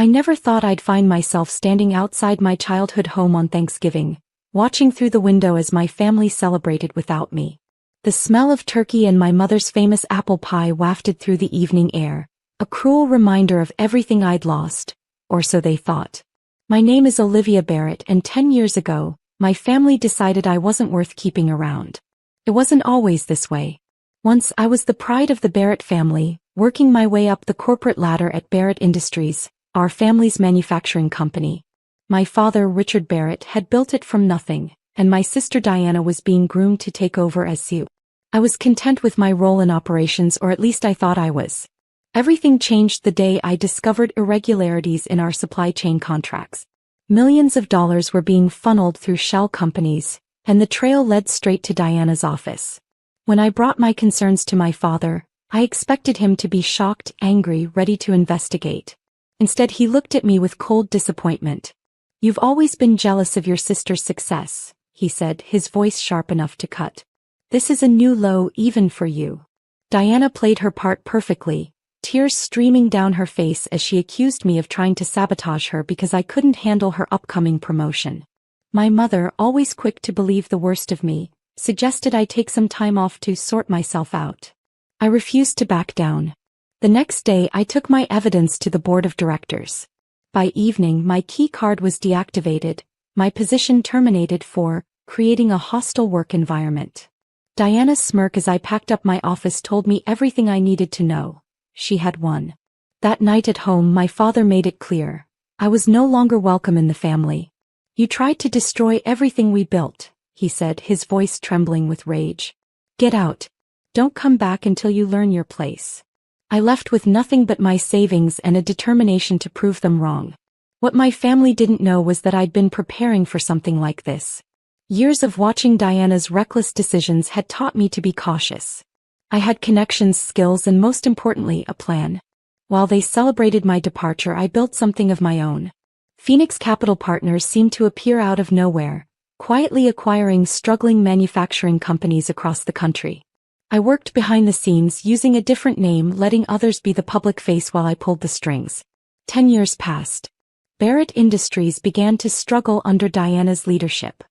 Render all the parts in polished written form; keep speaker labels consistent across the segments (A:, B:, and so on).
A: I never thought I'd find myself standing outside my childhood home on Thanksgiving, watching through the window as my family celebrated without me. The smell of turkey and my mother's famous apple pie wafted through the evening air, a cruel reminder of everything I'd lost, or so they thought. My name is Olivia Barrett, and 10 years ago, my family decided I wasn't worth keeping around. It wasn't always this way. Once I was the pride of the Barrett family, working my way up the corporate ladder at Barrett Industries, our family's manufacturing company. My father, Richard Barrett, had built it from nothing, and my sister Diana was being groomed to take over as CEO. I was content with my role in operations, or at least I thought I was. Everything changed the day I discovered irregularities in our supply chain contracts. Millions of dollars were being funneled through shell companies, and the trail led straight to Diana's office. When I brought my concerns to my father, I expected him to be shocked, angry, ready to investigate. Instead, he looked at me with cold disappointment. "You've always been jealous of your sister's success," he said, his voice sharp enough to cut. "This is a new low even for you." Diana played her part perfectly, tears streaming down her face as she accused me of trying to sabotage her because I couldn't handle her upcoming promotion. My mother, always quick to believe the worst of me, suggested I take some time off to sort myself out. I refused to back down. The next day I took my evidence to the board of directors. By evening my key card was deactivated, my position terminated for creating a hostile work environment. Diana's smirk as I packed up my office told me everything I needed to know. She had won. That night at home my father made it clear. I was no longer welcome in the family. "You tried to destroy everything we built," he said, his voice trembling with rage. "Get out. Don't come back until you learn your place." I left with nothing but my savings and a determination to prove them wrong. What my family didn't know was that I'd been preparing for something like this. Years of watching Diana's reckless decisions had taught me to be cautious. I had connections, skills, and most importantly, a plan. While they celebrated my departure, I built something of my own. Phoenix Capital Partners seemed to appear out of nowhere, quietly acquiring struggling manufacturing companies across the country. I worked behind the scenes, using a different name, letting others be the public face while I pulled the strings. 10 years passed. Barrett Industries began to struggle under Diana's leadership.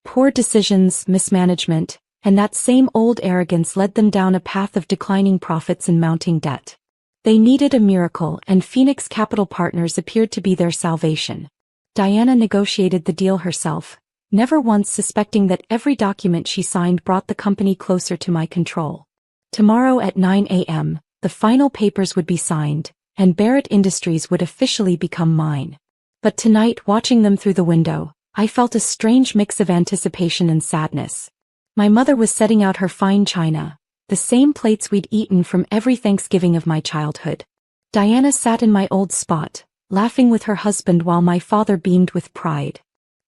A: Poor decisions, mismanagement, and that same old arrogance led them down a path of declining profits and mounting debt. They needed a miracle, and Phoenix Capital Partners appeared to be their salvation. Diana negotiated the deal herself, never once suspecting that every document she signed brought the company closer to my control. Tomorrow at 9 a.m., the final papers would be signed, and Barrett Industries would officially become mine. But tonight, watching them through the window, I felt a strange mix of anticipation and sadness. My mother was setting out her fine china, the same plates we'd eaten from every Thanksgiving of my childhood. Diana sat in my old spot, laughing with her husband while my father beamed with pride.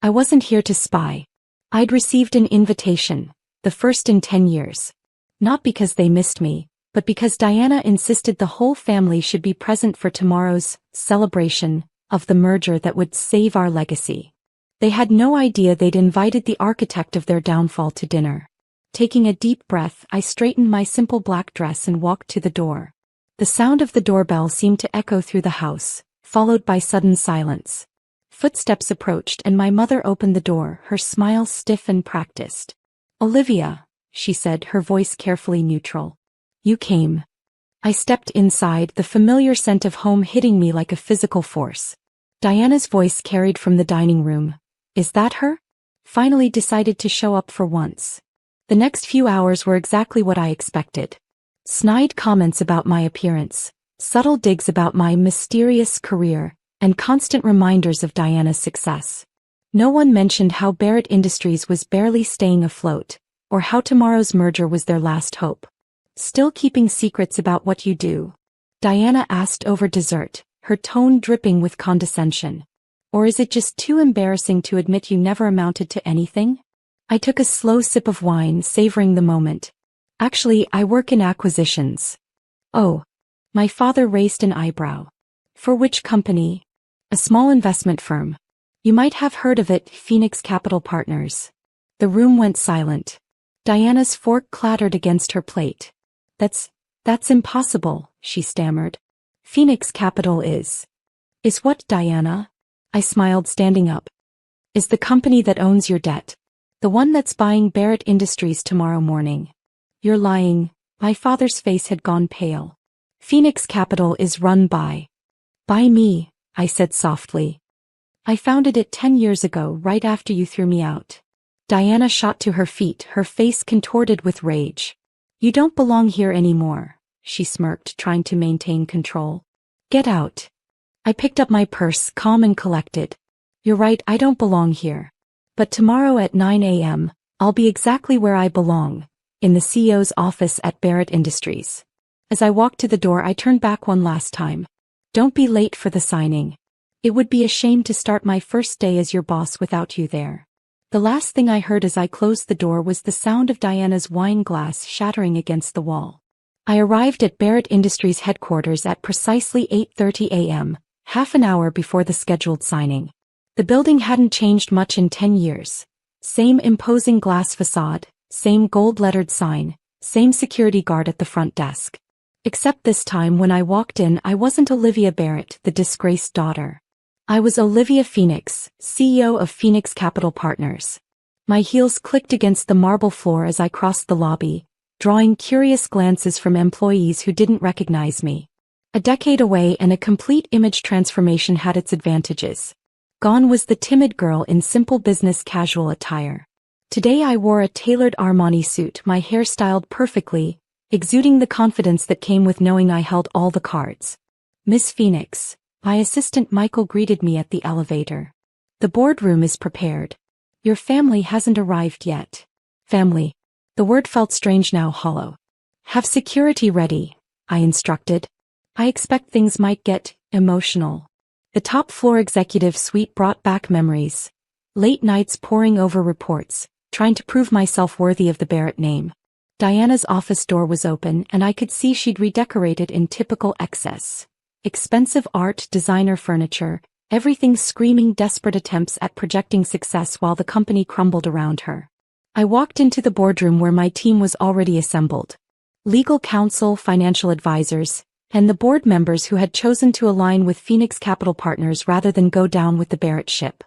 A: I wasn't here to spy. I'd received an invitation, the first in 10 years. Not because they missed me, but because Diana insisted the whole family should be present for tomorrow's celebration of the merger that would save our legacy. They had no idea they'd invited the architect of their downfall to dinner. Taking a deep breath, I straightened my simple black dress and walked to the door. The sound of the doorbell seemed to echo through the house, followed by sudden silence. Footsteps approached and my mother opened the door, her smile stiff and practiced. "Olivia," she said, her voice carefully neutral. "You came." I stepped inside, the familiar scent of home hitting me like a physical force. Diana's voice carried from the dining room. "Is that her?" Finally decided to show up for once. The next few hours were exactly what I expected. Snide comments about my appearance, subtle digs about my mysterious career, and constant reminders of Diana's success. No one mentioned how Barrett Industries was barely staying afloat, or how tomorrow's merger was their last hope. "Still keeping secrets about what you do?" Diana asked over dessert, her tone dripping with condescension. "Or is it just too embarrassing to admit you never amounted to anything?" I took a slow sip of wine, savoring the moment. "Actually, I work in acquisitions." "Oh." My father raised an eyebrow. "For which company?" "A small investment firm. You might have heard of it, Phoenix Capital Partners." The room went silent. Diana's fork clattered against her plate. That's impossible," she stammered. "Phoenix Capital is." Is what, Diana? I smiled, standing up. Is the company that owns your debt. The one that's buying Barrett Industries tomorrow morning. You're lying. My father's face had gone pale. Phoenix Capital is run by me, I said softly. I founded it 10 years ago, right after you threw me out. Diana shot to her feet, her face contorted with rage. You don't belong here anymore, she smirked, trying to maintain control. Get out. I picked up my purse, calm and collected. You're right, I don't belong here. But tomorrow at 9 a.m., I'll be exactly where I belong, in the CEO's office at Barrett Industries. As I walked to the door, I turned back one last time. Don't be late for the signing. It would be a shame to start my first day as your boss without you there. The last thing I heard as I closed the door was the sound of Diana's wine glass shattering against the wall. I arrived at Barrett Industries headquarters at precisely 8:30 a.m., half an hour before the scheduled signing. The building hadn't changed much in 10 years. Same imposing glass facade, same gold-lettered sign, same security guard at the front desk. Except this time when I walked in, I wasn't Olivia Barrett, the disgraced daughter. I was Olivia Phoenix, CEO of Phoenix Capital Partners. My heels clicked against the marble floor as I crossed the lobby, drawing curious glances from employees who didn't recognize me. A decade away and a complete image transformation had its advantages. Gone was the timid girl in simple business casual attire. Today I wore a tailored Armani suit, my hair styled perfectly, exuding the confidence that came with knowing I held all the cards. Miss Phoenix, my assistant Michael greeted me at the elevator. The boardroom is prepared. Your family hasn't arrived yet. Family. The word felt strange now, hollow. Have security ready, I instructed. I expect things might get emotional. The top floor executive suite brought back memories. Late nights poring over reports, trying to prove myself worthy of the Barrett name. Diana's office door was open and I could see she'd redecorated in typical excess. Expensive art, designer furniture, everything screaming desperate attempts at projecting success while the company crumbled around her. I walked into the boardroom where my team was already assembled. Legal counsel, financial advisors, and the board members who had chosen to align with Phoenix Capital Partners rather than go down with the Barrett ship.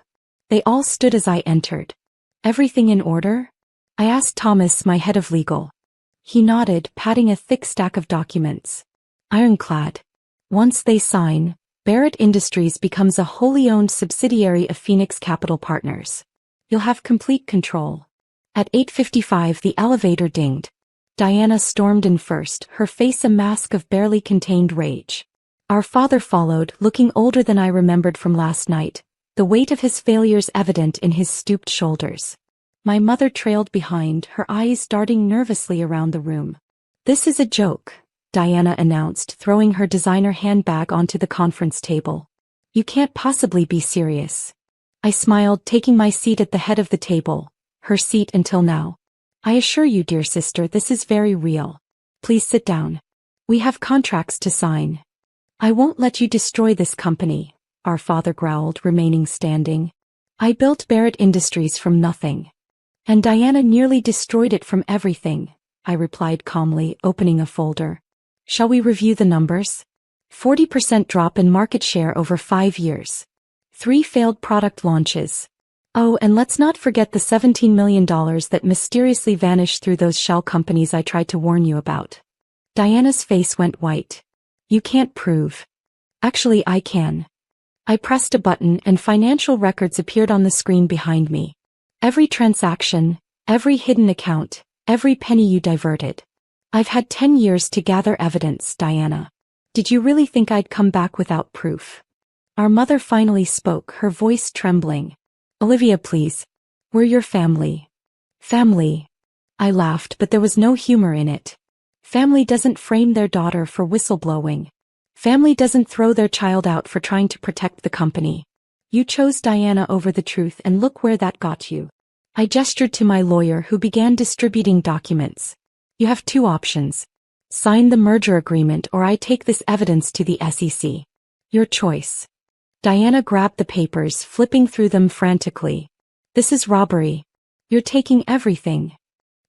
A: They all stood as I entered. Everything in order? I asked Thomas, my head of legal. He nodded, patting a thick stack of documents. Ironclad. Once they sign, Barrett Industries becomes a wholly owned subsidiary of Phoenix Capital Partners. You'll have complete control. At 8:55 the elevator dinged. Diana stormed in first, her face a mask of barely contained rage. Our father followed, looking older than I remembered from last night, the weight of his failures evident in his stooped shoulders. My mother trailed behind, her eyes darting nervously around the room. This is a joke, Diana announced, throwing her designer handbag onto the conference table. You can't possibly be serious. I smiled, taking my seat at the head of the table, her seat until now. I assure you, dear sister, this is very real. Please sit down. We have contracts to sign. I won't let you destroy this company, our father growled, remaining standing. I built Barrett Industries from nothing. And Diana nearly destroyed it from everything, I replied calmly, opening a folder. Shall we review the numbers? 40% drop in market share over 5 years. 3 failed product launches. Oh, and let's not forget the $17 million that mysteriously vanished through those shell companies I tried to warn you about. Diana's face went white. You can't prove. Actually, I can. I pressed a button and financial records appeared on the screen behind me. Every transaction, every hidden account, every penny you diverted. I've had 10 years to gather evidence, Diana. Did you really think I'd come back without proof? Our mother finally spoke, her voice trembling. Olivia, please. We're your family. Family. I laughed, but there was no humor in it. Family doesn't frame their daughter for whistleblowing. Family doesn't throw their child out for trying to protect the company. You chose Diana over the truth, and look where that got you. I gestured to my lawyer, who began distributing documents. You have 2 options. Sign the merger agreement or I take this evidence to the SEC. Your choice. Diana grabbed the papers, flipping through them frantically. This is robbery. You're taking everything.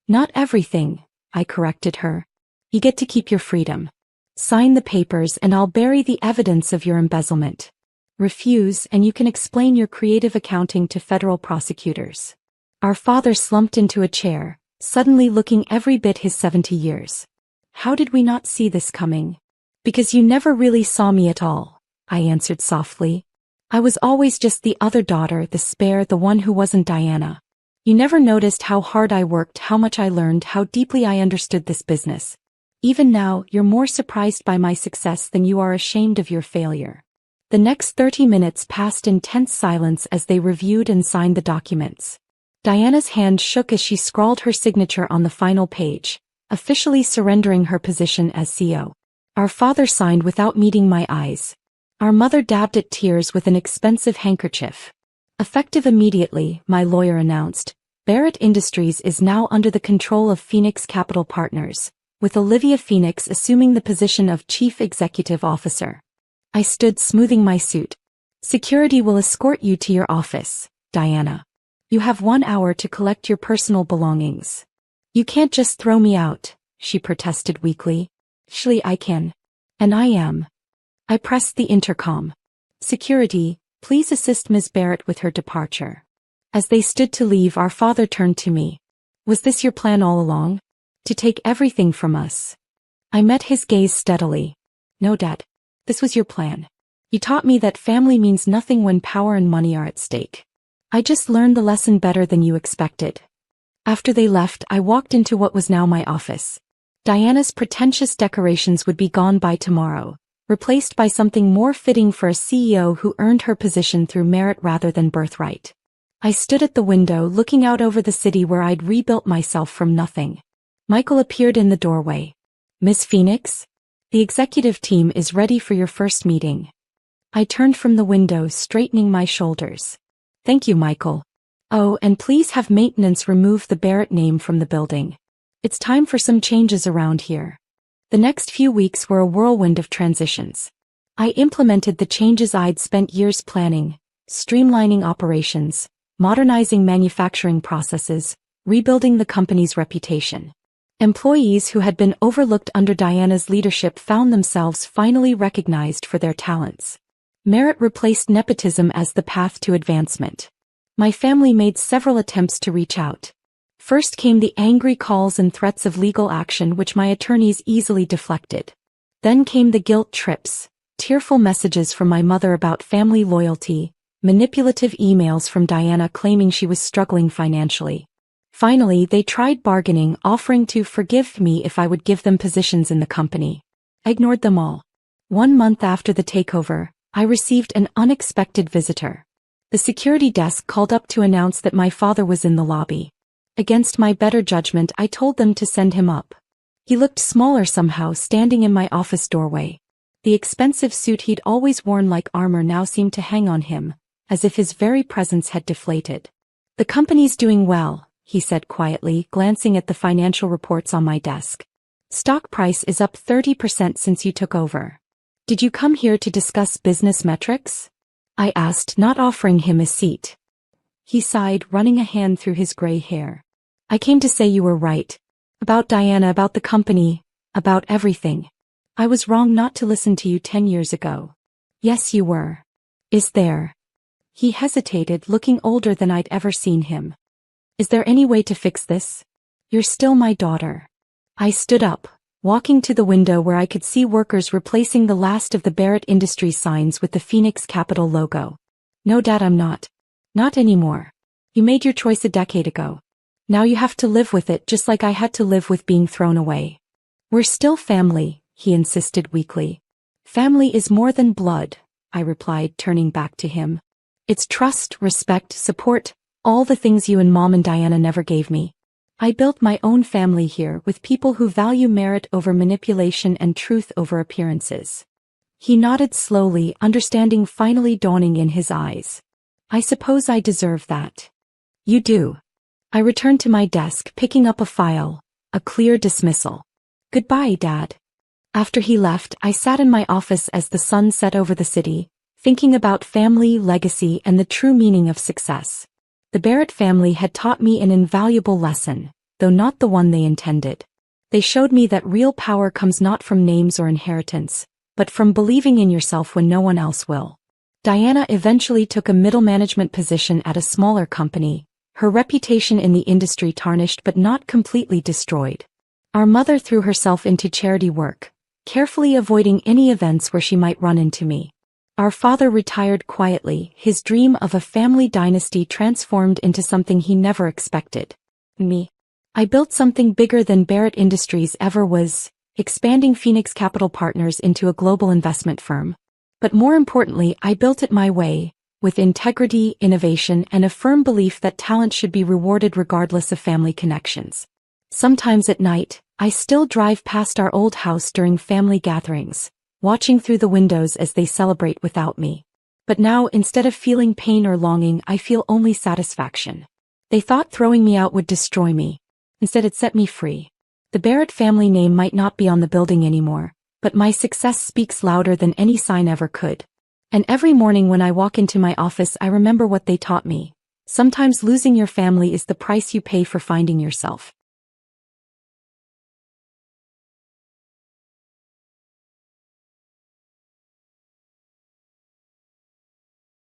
A: Not everything, I corrected her. You get to keep your freedom. Sign the papers and I'll bury the evidence of your embezzlement. Refuse and you can explain your creative accounting to federal prosecutors. Our father slumped into a chair, suddenly looking every bit his 70 years. How did we not see this coming? Because you never really saw me at all, I answered softly. I was always just the other daughter, the spare, the one who wasn't Diana. You never noticed how hard I worked, how much I learned, how deeply I understood this business. Even now, you're more surprised by my success than you are ashamed of your failure. The next 30 minutes passed in tense silence as they reviewed and signed the documents. Diana's hand shook as she scrawled her signature on the final page, officially surrendering her position as CEO. Our father signed without meeting my eyes. Our mother dabbed at tears with an expensive handkerchief. Effective immediately, my lawyer announced, Barrett Industries is now under the control of Phoenix Capital Partners, with Olivia Phoenix assuming the position of Chief Executive Officer. I stood smoothing my suit. Security will escort you to your office, Diana. You have 1 hour to collect your personal belongings. You can't just throw me out, she protested weakly. Surely I can. And I am. I pressed the intercom. Security, please assist Ms. Barrett with her departure. As they stood to leave, our father turned to me. Was this your plan all along? To take everything from us? I met his gaze steadily. No, Dad. This was your plan. You taught me that family means nothing when power and money are at stake. I just learned the lesson better than you expected. After they left, I walked into what was now my office. Diana's pretentious decorations would be gone by tomorrow, replaced by something more fitting for a CEO who earned her position through merit rather than birthright. I stood at the window looking out over the city where I'd rebuilt myself from nothing. Michael appeared in the doorway. Miss Phoenix? The executive team is ready for your first meeting. I turned from the window, straightening my shoulders. Thank you, Michael. Oh, and please have maintenance remove the Barrett name from the building. It's time for some changes around here. The next few weeks were a whirlwind of transitions. I implemented the changes I'd spent years planning, streamlining operations, modernizing manufacturing processes, rebuilding the company's reputation. Employees who had been overlooked under Diana's leadership found themselves finally recognized for their talents. Merit replaced nepotism as the path to advancement. My family made several attempts to reach out. First came the angry calls and threats of legal action which my attorneys easily deflected. Then came the guilt trips, tearful messages from my mother about family loyalty, manipulative emails from Diana claiming she was struggling financially. Finally, they tried bargaining, offering to forgive me if I would give them positions in the company. I ignored them all. 1 month after the takeover, I received an unexpected visitor. The security desk called up to announce that my father was in the lobby. Against my better judgment, I told them to send him up. He looked smaller somehow standing in my office doorway. The expensive suit he'd always worn like armor now seemed to hang on him, as if his very presence had deflated. The company's doing well, he said quietly, glancing at the financial reports on my desk. Stock price is up 30% since you took over. Did you come here to discuss business metrics? I asked, not offering him a seat. He sighed, running a hand through his gray hair. I came to say you were right. About Diana, about the company, about everything. I was wrong not to listen to you 10 years ago. Yes, you were. Is there? He hesitated, looking older than I'd ever seen him. Is there any way to fix this? You're still my daughter. I stood up, walking to the window where I could see workers replacing the last of the Barrett Industries signs with the Phoenix Capital logo. No, Dad, I'm not. Not anymore. You made your choice a decade ago. Now you have to live with it just like I had to live with being thrown away. We're still family, he insisted weakly. Family is more than blood, I replied, turning back to him. It's trust, respect, support, all the things you and Mom and Diana never gave me. I built my own family here with people who value merit over manipulation and truth over appearances. He nodded slowly, understanding finally dawning in his eyes. I suppose I deserve that. You do. I returned to my desk, picking up a file, a clear dismissal. Goodbye, Dad. After he left, I sat in my office as the sun set over the city, thinking about family, legacy, and the true meaning of success. The Barrett family had taught me an invaluable lesson, though not the one they intended. They showed me that real power comes not from names or inheritance, but from believing in yourself when no one else will. Diana eventually took a middle management position at a smaller company, her reputation in the industry tarnished but not completely destroyed. Our mother threw herself into charity work, carefully avoiding any events where she might run into me. Our father retired quietly, his dream of a family dynasty transformed into something he never expected. Me. I built something bigger than Barrett Industries ever was, expanding Phoenix Capital Partners into a global investment firm. But more importantly, I built it my way, with integrity, innovation, and a firm belief that talent should be rewarded regardless of family connections. Sometimes at night, I still drive past our old house during family gatherings, watching through the windows as they celebrate without me. But now, instead of feeling pain or longing, I feel only satisfaction. They thought throwing me out would destroy me. Instead, it set me free. The Barrett family name might not be on the building anymore, but my success speaks louder than any sign ever could. And every morning when I walk into my office, I remember what they taught me. Sometimes losing your family is the price you pay for finding yourself.